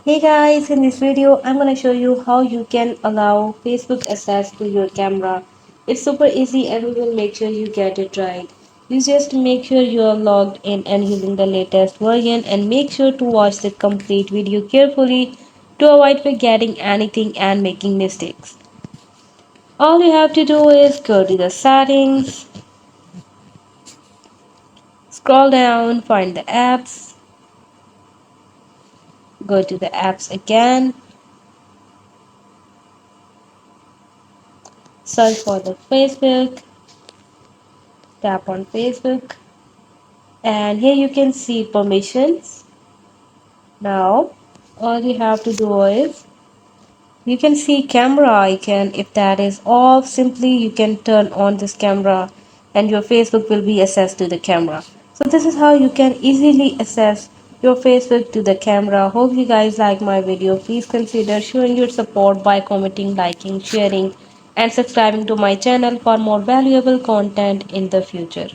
Hey guys, in this video I'm gonna show you how you can allow Facebook access to your camera. It's super easy and we will make sure you get it right. You just make sure you are logged in and using the latest version and make sure to watch the complete video carefully to avoid forgetting anything and making mistakes. All you have to do is go to the settings, scroll down, find the apps, go to the apps again, search for the Facebook, tap on Facebook, and here you can see permissions. Now all you have to do is you can see camera icon. If that is off, simply you can turn on this camera and your Facebook will be accessed to the camera. So this is how you can easily access your Facebook to the camera. Hope you guys like my video. Please consider showing your support by commenting, liking, sharing and subscribing to my channel for more valuable content in the future.